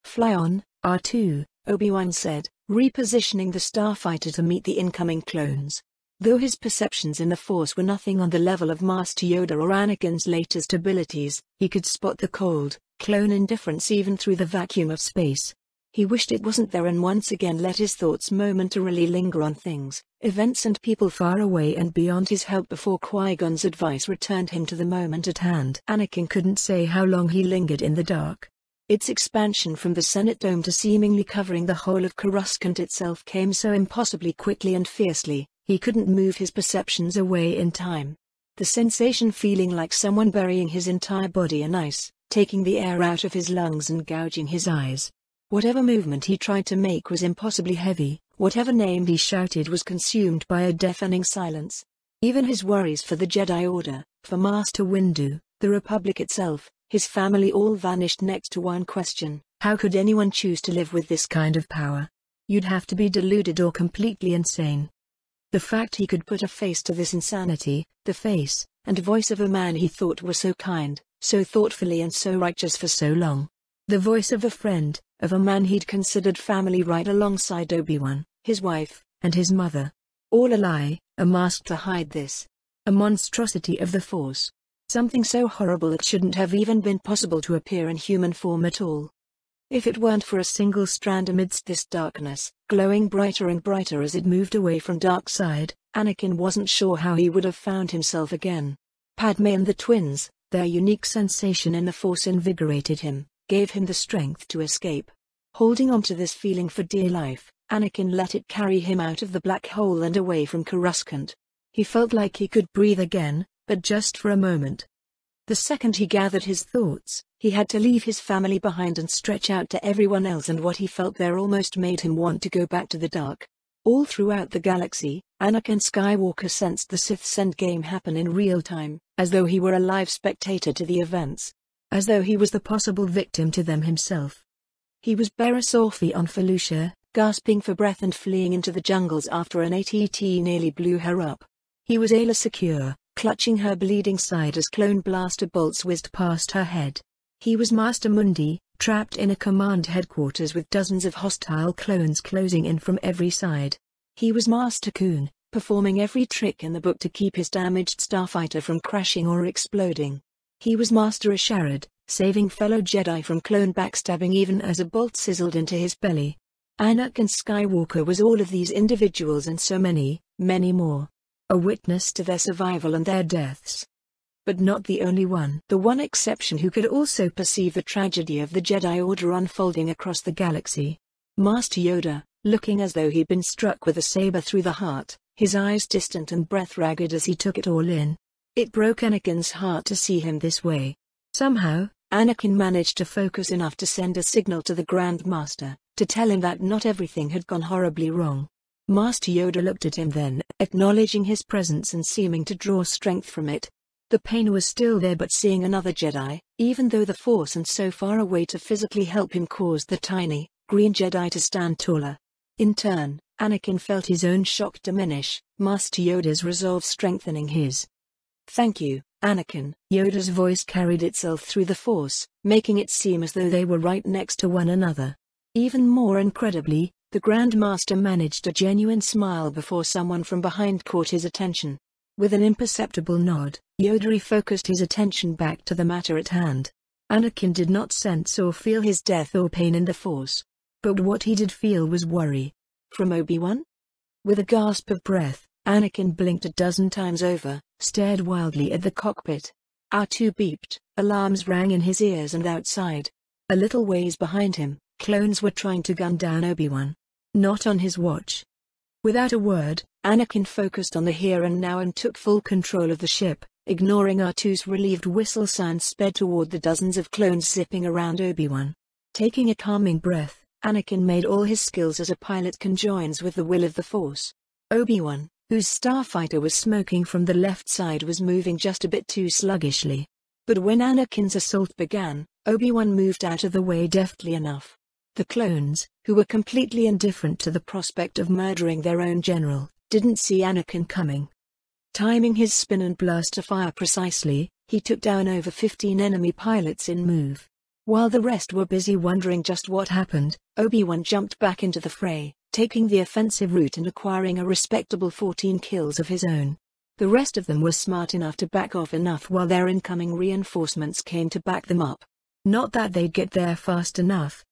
Fly on, R2, Obi-Wan said, repositioning the starfighter to meet the incoming clones. Though his perceptions in the Force were nothing on the level of Master Yoda or Anakin's latest abilities, he could spot the cold, clone indifference even through the vacuum of space. He wished it wasn't there and once again let his thoughts momentarily linger on things, events and people far away and beyond his help before Qui-Gon's advice returned him to the moment at hand. Anakin couldn't say how long he lingered in the dark. Its expansion from the Senate Dome to seemingly covering the whole of Coruscant itself came so impossibly quickly and fiercely, he couldn't move his perceptions away in time. The sensation feeling like someone burying his entire body in ice, taking the air out of his lungs and gouging his eyes. Whatever movement he tried to make was impossibly heavy, whatever name he shouted was consumed by a deafening silence. Even his worries for the Jedi Order, for Master Windu, the Republic itself, his family all vanished next to one question: how could anyone choose to live with this kind of power? You'd have to be deluded or completely insane. The fact he could put a face to this insanity, the face and voice of a man he thought was so kind, so thoughtfully and so righteous for so long. The voice of a friend, of a man he'd considered family right alongside Obi-Wan, his wife, and his mother. All a lie, a mask to hide this. A monstrosity of the Force. Something so horrible it shouldn't have even been possible to appear in human form at all. If it weren't for a single strand amidst this darkness, glowing brighter and brighter as it moved away from dark side, Anakin wasn't sure how he would have found himself again. Padme and the twins, their unique sensation in the Force invigorated him, gave him the strength to escape. Holding on to this feeling for dear life, Anakin let it carry him out of the black hole and away from Coruscant. He felt like he could breathe again, but just for a moment. The second he gathered his thoughts, he had to leave his family behind and stretch out to everyone else, and what he felt there almost made him want to go back to the dark. All throughout the galaxy, Anakin Skywalker sensed the Sith's endgame happen in real time, as though he were a live spectator to the events. As though he was the possible victim to them himself. He was Barriss Orphy on Felucia, gasping for breath and fleeing into the jungles after an ATT nearly blew her up. He was Ayla Secure, clutching her bleeding side as clone blaster bolts whizzed past her head. He was Master Mundi, trapped in a command headquarters with dozens of hostile clones closing in from every side. He was Master Kun, performing every trick in the book to keep his damaged starfighter from crashing or exploding. He was Master Asharad, saving fellow Jedi from clone backstabbing even as a bolt sizzled into his belly. Anakin Skywalker was all of these individuals and so many, many more. A witness to their survival and their deaths. But not the only one. The one exception who could also perceive the tragedy of the Jedi Order unfolding across the galaxy. Master Yoda, looking as though he'd been struck with a saber through the heart, his eyes distant and breath ragged as he took it all in. It broke Anakin's heart to see him this way. Somehow, Anakin managed to focus enough to send a signal to the Grand Master, to tell him that not everything had gone horribly wrong. Master Yoda looked at him then, acknowledging his presence and seeming to draw strength from it. The pain was still there, but seeing another Jedi, even though the Force and so far away to physically help him, caused the tiny, green Jedi to stand taller. In turn, Anakin felt his own shock diminish, Master Yoda's resolve strengthening his. "Thank you, Anakin." Yoda's voice carried itself through the Force, making it seem as though they were right next to one another. Even more incredibly, the Grand Master managed a genuine smile before someone from behind caught his attention. With an imperceptible nod, Yoda refocused his attention back to the matter at hand. Anakin did not sense or feel his death or pain in the Force. But what he did feel was worry. From Obi-Wan? With a gasp of breath, Anakin blinked a dozen times over, stared wildly at the cockpit. R2 beeped, alarms rang in his ears and outside. A little ways behind him, clones were trying to gun down Obi-Wan. Not on his watch. Without a word, Anakin focused on the here and now and took full control of the ship, ignoring R2's relieved whistle and sped toward the dozens of clones zipping around Obi-Wan. Taking a calming breath, Anakin made all his skills as a pilot conjoins with the will of the Force. Obi-Wan, whose starfighter was smoking from the left side, was moving just a bit too sluggishly. But when Anakin's assault began, Obi-Wan moved out of the way deftly enough. The clones, who were completely indifferent to the prospect of murdering their own general, didn't see Anakin coming. Timing his spin and blaster fire precisely, he took down over 15 enemy pilots in move. While the rest were busy wondering just what happened, Obi-Wan jumped back into the fray, taking the offensive route and acquiring a respectable 14 kills of his own. The rest of them were smart enough to back off enough while their incoming reinforcements came to back them up. Not that they'd get there fast enough.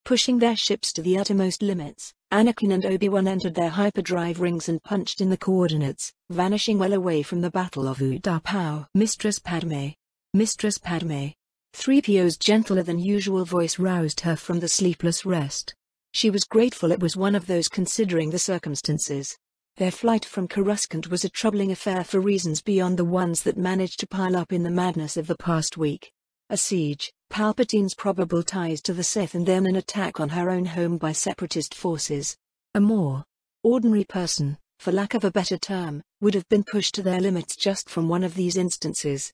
Pushing their ships to the uttermost limits, Anakin and Obi-Wan entered their hyperdrive rings and punched in the coordinates, vanishing well away from the Battle of Utapau. "Mistress Padme. Mistress Padme." 3PO's gentler-than-usual voice roused her from the sleepless rest. She was grateful it was one of those considering the circumstances. Their flight from Coruscant was a troubling affair for reasons beyond the ones that managed to pile up in the madness of the past week. A siege, Palpatine's probable ties to the Sith, and then an attack on her own home by separatist forces. A more ordinary person, for lack of a better term, would have been pushed to their limits just from one of these instances.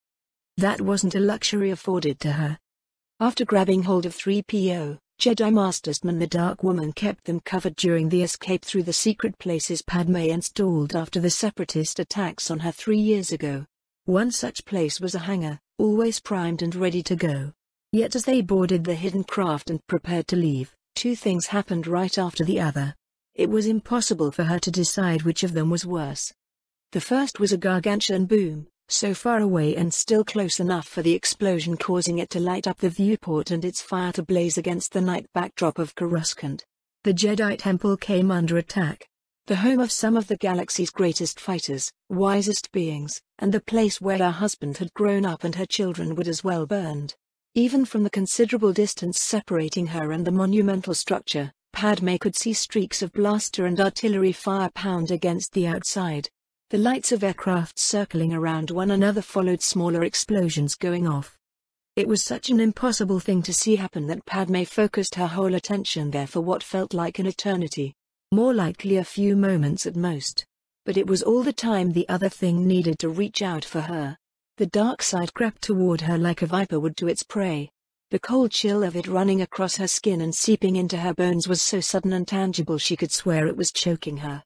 That wasn't a luxury afforded to her. After grabbing hold of 3PO, Jedi Mastersman the Dark Woman kept them covered during the escape through the secret places Padme installed after the separatist attacks on her 3 years ago. One such place was a hangar, always primed and ready to go. Yet as they boarded the hidden craft and prepared to leave, two things happened right after the other. It was impossible for her to decide which of them was worse. The first was a gargantuan boom, so far away and still close enough for the explosion causing it to light up the viewport and its fire to blaze against the night backdrop of Coruscant. The Jedi Temple came under attack. The home of some of the galaxy's greatest fighters, wisest beings, and the place where her husband had grown up and her children would as well burned. Even from the considerable distance separating her and the monumental structure, Padme could see streaks of blaster and artillery fire pound against the outside. The lights of aircraft circling around one another followed smaller explosions going off. It was such an impossible thing to see happen that Padme focused her whole attention there for what felt like an eternity. More likely a few moments at most. But it was all the time the other thing needed to reach out for her. The dark side crept toward her like a viper would to its prey. The cold chill of it running across her skin and seeping into her bones was so sudden and tangible she could swear it was choking her.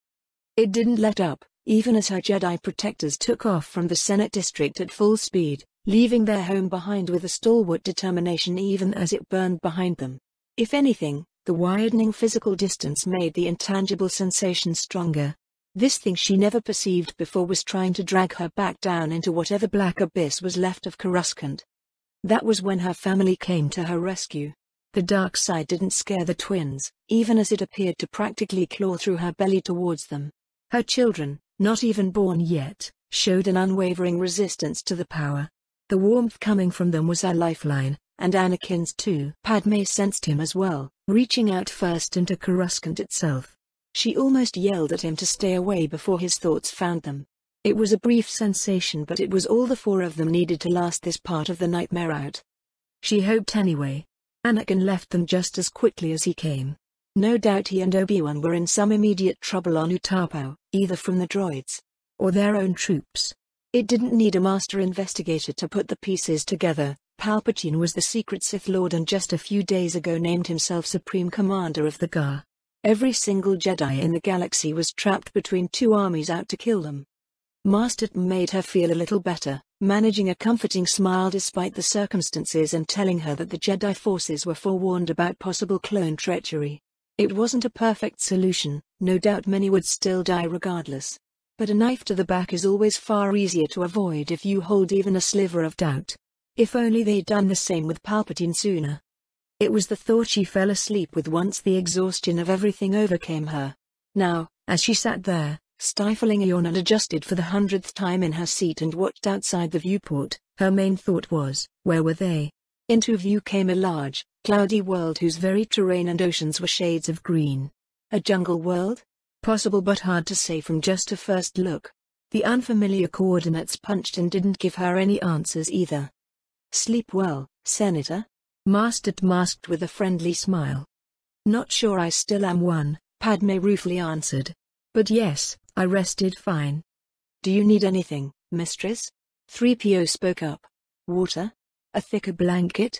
It didn't let up, even as her Jedi protectors took off from the Senate District at full speed, leaving their home behind with a stalwart determination even as it burned behind them. If anything, the widening physical distance made the intangible sensation stronger. This thing she never perceived before was trying to drag her back down into whatever black abyss was left of Coruscant. That was when her family came to her rescue. The dark side didn't scare the twins, even as it appeared to practically claw through her belly towards them. Her children, not even born yet, showed an unwavering resistance to the power. The warmth coming from them was her lifeline, and Anakin's too. Padme sensed him as well, reaching out first into Coruscant itself. She almost yelled at him to stay away before his thoughts found them. It was a brief sensation, but it was all the four of them needed to last this part of the nightmare out. She hoped anyway. Anakin left them just as quickly as he came. No doubt he and Obi-Wan were in some immediate trouble on Utapau, either from the droids or their own troops. It didn't need a master investigator to put the pieces together. Palpatine was the secret Sith Lord and just a few days ago named himself Supreme Commander of the GAR. Every single Jedi in the galaxy was trapped between two armies out to kill them. Master made her feel a little better, managing a comforting smile despite the circumstances and telling her that the Jedi forces were forewarned about possible clone treachery. It wasn't a perfect solution, no doubt many would still die regardless. But a knife to the back is always far easier to avoid if you hold even a sliver of doubt. If only they'd done the same with Palpatine sooner. It was the thought she fell asleep with once the exhaustion of everything overcame her. Now, as she sat there, stifling a yawn and adjusted for the 100th time in her seat and watched outside the viewport, her main thought was, where were they? Into view came a large, cloudy world whose very terrain and oceans were shades of green. A jungle world? Possible but hard to say from just a first look. The unfamiliar coordinates punched and didn't give her any answers either. Sleep well, Senator? Master asked with a friendly smile. Not sure I still am one, Padme ruefully answered. But yes, I rested fine. Do you need anything, mistress? 3PO spoke up. Water? A thicker blanket?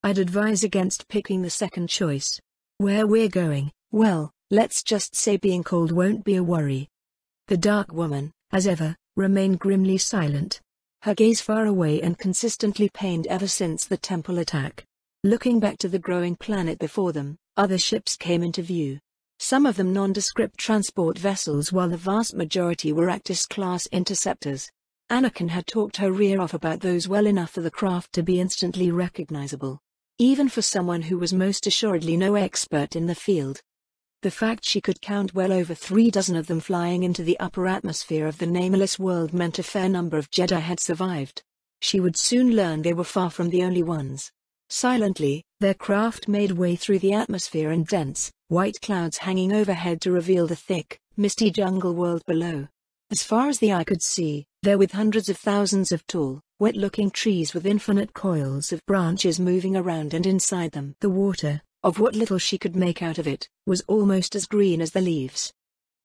I'd advise against picking the second choice. Where we're going, well, let's just say being cold won't be a worry. The dark woman, as ever, remained grimly silent. Her gaze far away and consistently pained ever since the temple attack. Looking back to the growing planet before them, other ships came into view. Some of them nondescript transport vessels while the vast majority were Actis-class interceptors. Anakin had talked her rear off about those well enough for the craft to be instantly recognizable. Even for someone who was most assuredly no expert in the field. The fact she could count well over 36 of them flying into the upper atmosphere of the nameless world meant a fair number of Jedi had survived. She would soon learn they were far from the only ones. Silently, their craft made way through the atmosphere and dense, white clouds hanging overhead to reveal the thick, misty jungle world below. As far as the eye could see, there were hundreds of thousands of tall, wet-looking trees with infinite coils of branches moving around and inside them. The water, of what little she could make out of it, was almost as green as the leaves.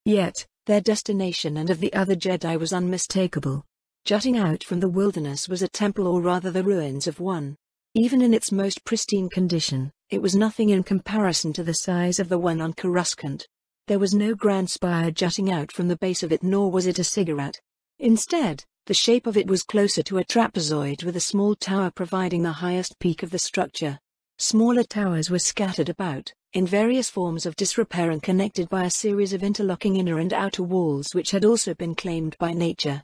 Yet, their destination and of the other Jedi was unmistakable. Jutting out from the wilderness was a temple, or rather the ruins of one. Even in its most pristine condition, it was nothing in comparison to the size of the one on Coruscant. There was no grand spire jutting out from the base of it, nor was it a ziggurat. Instead, the shape of it was closer to a trapezoid with a small tower providing the highest peak of the structure. Smaller towers were scattered about, in various forms of disrepair and connected by a series of interlocking inner and outer walls which had also been claimed by nature.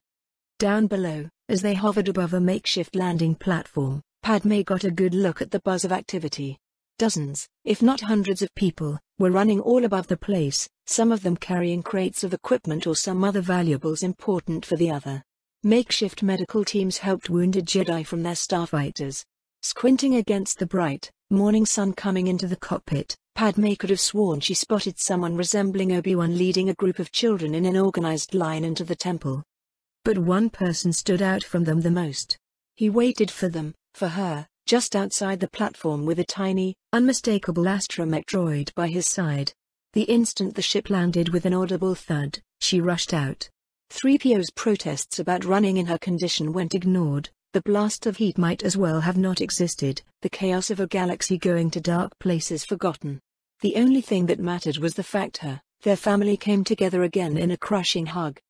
Down below, as they hovered above a makeshift landing platform, Padme got a good look at the buzz of activity. Dozens, if not hundreds of people, were running all above the place, some of them carrying crates of equipment or some other valuables important for the other. Makeshift medical teams helped wounded Jedi from their starfighters. Squinting against the bright, morning sun coming into the cockpit, Padme could have sworn she spotted someone resembling Obi-Wan leading a group of children in an organized line into the temple. But one person stood out from them the most. He waited for them, for her, just outside the platform with a tiny, unmistakable astromech droid by his side. The instant the ship landed with an audible thud, she rushed out. 3PO's protests about running in her condition went ignored. The blast of heat might as well have not existed, the chaos of a galaxy going to dark places forgotten. The only thing that mattered was the fact their family came together again in a crushing hug.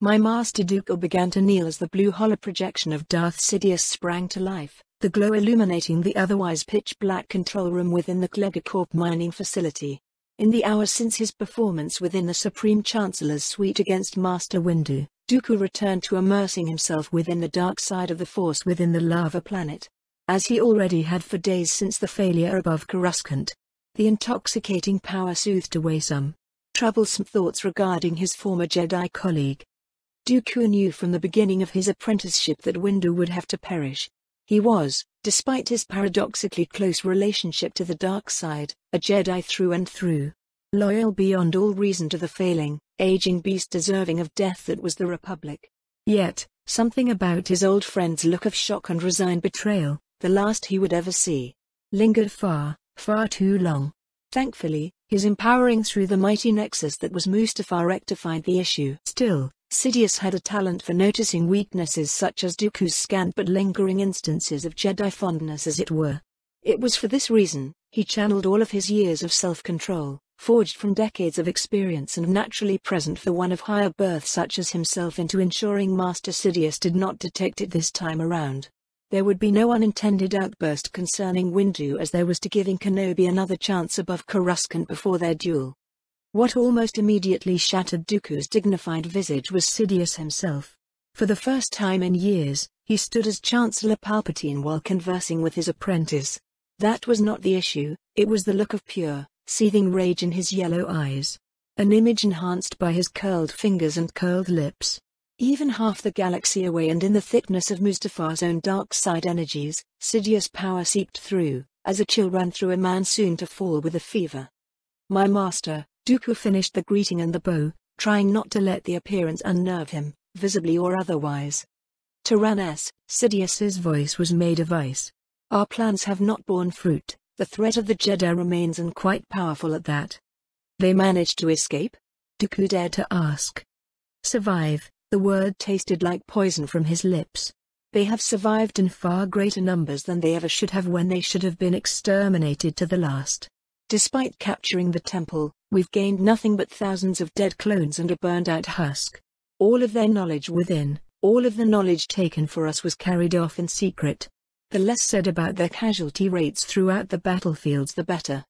My Master Dooku began to kneel as the blue hollow projection of Darth Sidious sprang to life, the glow illuminating the otherwise pitch-black control room within the Klegacorp mining facility. In the hours since his performance within the Supreme Chancellor's suite against Master Windu, Dooku returned to immersing himself within the dark side of the Force within the lava planet. As he already had for days since the failure above Coruscant. The intoxicating power soothed away some troublesome thoughts regarding his former Jedi colleague. Dooku knew from the beginning of his apprenticeship that Windu would have to perish. He was, despite his paradoxically close relationship to the dark side, a Jedi through and through. Loyal beyond all reason to the failing, aging beast deserving of death that was the Republic. Yet, something about his old friend's look of shock and resigned betrayal, the last he would ever see, lingered far, far too long. Thankfully, his empowering through the mighty nexus that was Mustafar rectified the issue. Still, Sidious had a talent for noticing weaknesses such as Dooku's scant but lingering instances of Jedi fondness as it were. It was for this reason, he channeled all of his years of self-control, forged from decades of experience and naturally present for one of higher birth such as himself into ensuring Master Sidious did not detect it this time around. There would be no unintended outburst concerning Windu as there was to giving Kenobi another chance above Coruscant before their duel. What almost immediately shattered Dooku's dignified visage was Sidious himself. For the first time in years, he stood as Chancellor Palpatine while conversing with his apprentice. That was not the issue, it was the look of pure, seething rage in his yellow eyes. An image enhanced by his curled fingers and curled lips. Even half the galaxy away and in the thickness of Mustafa's own dark side energies, Sidious' power seeped through, as a chill ran through a man soon to fall with a fever. "My master," Dooku finished the greeting and the bow, trying not to let the appearance unnerve him, visibly or otherwise. "Tyrannus," Sidious's voice was made of ice. "Our plans have not borne fruit, the threat of the Jedi remains and quite powerful at that." "They managed to escape?" Dooku dared to ask. "Survive," the word tasted like poison from his lips. "They have survived in far greater numbers than they ever should have when they should have been exterminated to the last. Despite capturing the temple, we've gained nothing but thousands of dead clones and a burned-out husk. All of their knowledge within, all of the knowledge taken for us was carried off in secret. The less said about their casualty rates throughout the battlefields the better."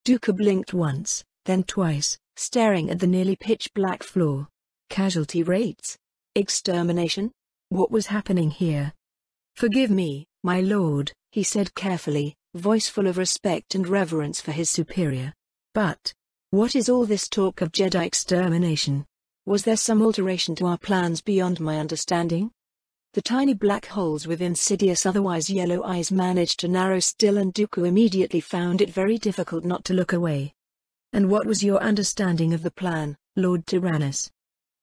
Dooku blinked once, then twice, staring at the nearly pitch-black floor. Casualty rates? Extermination? What was happening here? "Forgive me, my lord," he said carefully, voice full of respect and reverence for his superior. "But what is all this talk of Jedi extermination? Was there some alteration to our plans beyond my understanding?" The tiny black holes within Sidious' otherwise yellow eyes managed to narrow still and Dooku immediately found it very difficult not to look away. "And what was your understanding of the plan, Lord Tyrannus?"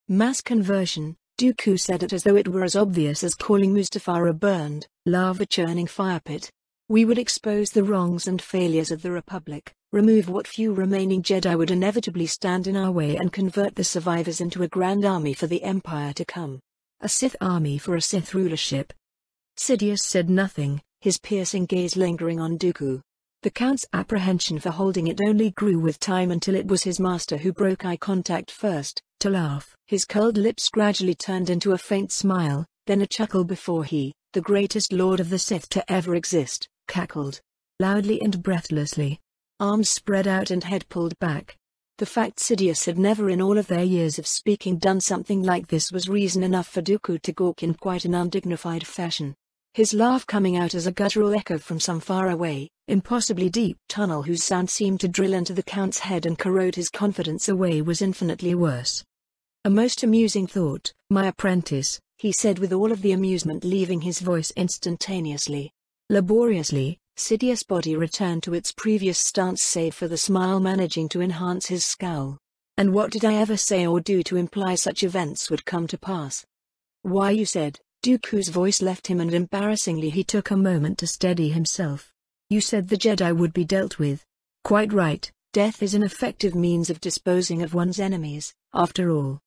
"Mass conversion," Dooku said it as though it were as obvious as calling Mustafa a burned, lava-churning firepit. "We would expose the wrongs and failures of the Republic, remove what few remaining Jedi would inevitably stand in our way and convert the survivors into a grand army for the Empire to come. A Sith army for a Sith rulership." Sidious said nothing, his piercing gaze lingering on Dooku. The Count's apprehension for holding it only grew with time until it was his master who broke eye contact first, to laugh. His curled lips gradually turned into a faint smile, then a chuckle before he, the greatest Lord of the Sith to ever exist, cackled. Loudly and breathlessly. Arms spread out and head pulled back. The fact Sidious had never in all of their years of speaking done something like this was reason enough for Dooku to gawk in quite an undignified fashion. His laugh coming out as a guttural echo from some faraway, impossibly deep tunnel whose sound seemed to drill into the Count's head and corrode his confidence away was infinitely worse. "A most amusing thought, my apprentice," he said with all of the amusement leaving his voice instantaneously. Laboriously, Sidious' body returned to its previous stance save for the smile managing to enhance his scowl. "And what did I ever say or do to imply such events would come to pass?" "Why, you said," Dooku's voice left him and embarrassingly he took a moment to steady himself. "You said the Jedi would be dealt with." "Quite right, death is an effective means of disposing of one's enemies, after all."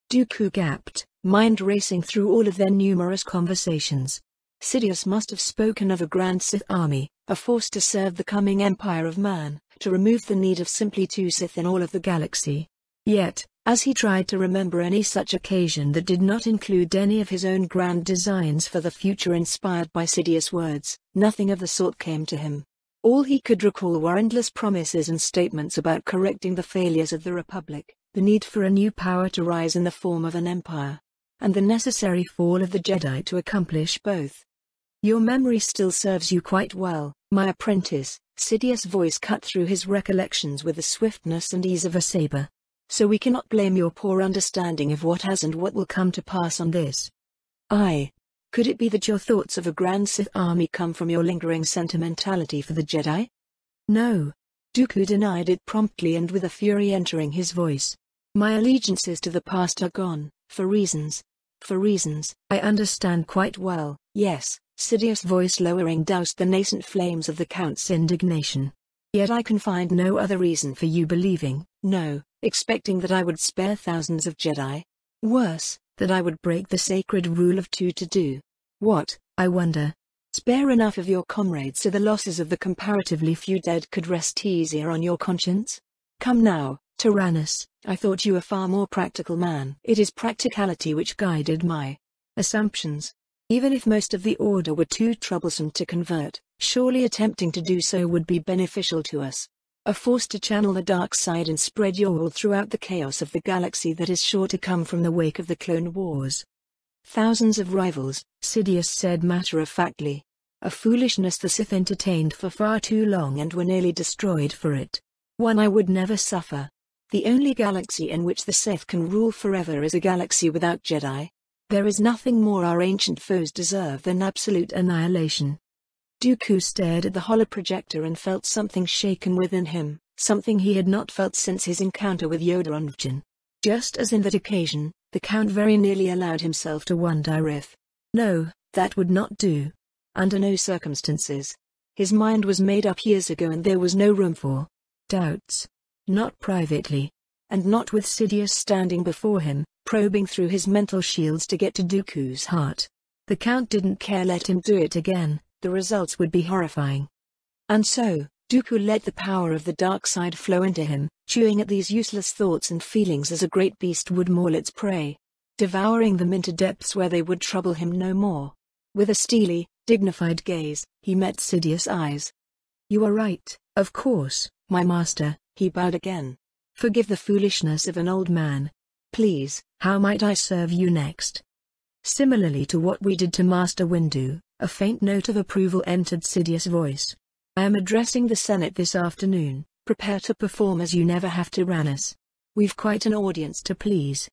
Dooku gasped, mind racing through all of their numerous conversations. Sidious must have spoken of a grand Sith army, a force to serve the coming Empire of Man, to remove the need of simply two Sith in all of the galaxy. Yet, as he tried to remember any such occasion that did not include any of his own grand designs for the future inspired by Sidious' words, nothing of the sort came to him. All he could recall were endless promises and statements about correcting the failures of the Republic, the need for a new power to rise in the form of an empire, and the necessary fall of the Jedi to accomplish both. "Your memory still serves you quite well, my apprentice," Sidious' voice cut through his recollections with the swiftness and ease of a saber. "So we cannot blame your poor understanding of what has and what will come to pass on this." Could it be that your thoughts of a grand Sith army come from your lingering sentimentality for the Jedi?" "No." Dooku denied it promptly and with a fury entering his voice. "My allegiances to the past are gone, for reasons. For reasons I understand quite well, yes." Sidious' voice lowering doused the nascent flames of the Count's indignation. "Yet I can find no other reason for you believing, no, expecting that I would spare thousands of Jedi. Worse, that I would break the sacred rule of two to do. What, I wonder?" Spare enough of your comrades so the losses of the comparatively few dead could rest easier on your conscience? Come now, Tyrannus, I thought you a far more practical man. It is practicality which guided my assumptions. Even if most of the order were too troublesome to convert, surely attempting to do so would be beneficial to us. A force to channel the dark side and spread your will throughout the chaos of the galaxy that is sure to come from the wake of the Clone Wars. Thousands of rivals, Sidious said matter-of-factly. A foolishness the Sith entertained for far too long and were nearly destroyed for it. One I would never suffer. The only galaxy in which the Sith can rule forever is a galaxy without Jedi. There is nothing more our ancient foes deserve than absolute annihilation. Dooku stared at the holoprojector and felt something shaken within him, something he had not felt since his encounter with Yoda on Vjin. Just as in that occasion, the Count very nearly allowed himself to wonder if, no, that would not do. Under no circumstances. His mind was made up years ago and there was no room for doubts. Not privately. And not with Sidious standing before him, probing through his mental shields to get to Dooku's heart. The Count didn't care. Let him do it again, the results would be horrifying. And so, Dooku let the power of the dark side flow into him, chewing at these useless thoughts and feelings as a great beast would maul its prey, devouring them into depths where they would trouble him no more. With a steely, dignified gaze, he met Sidious' eyes. You are right, of course, my master, he bowed again. Forgive the foolishness of an old man. Please, how might I serve you next? Similarly to what we did to Master Windu, a faint note of approval entered Sidious' voice. I am addressing the Senate this afternoon. Prepare to perform as you never have, Tyrannus. We've quite an audience to please.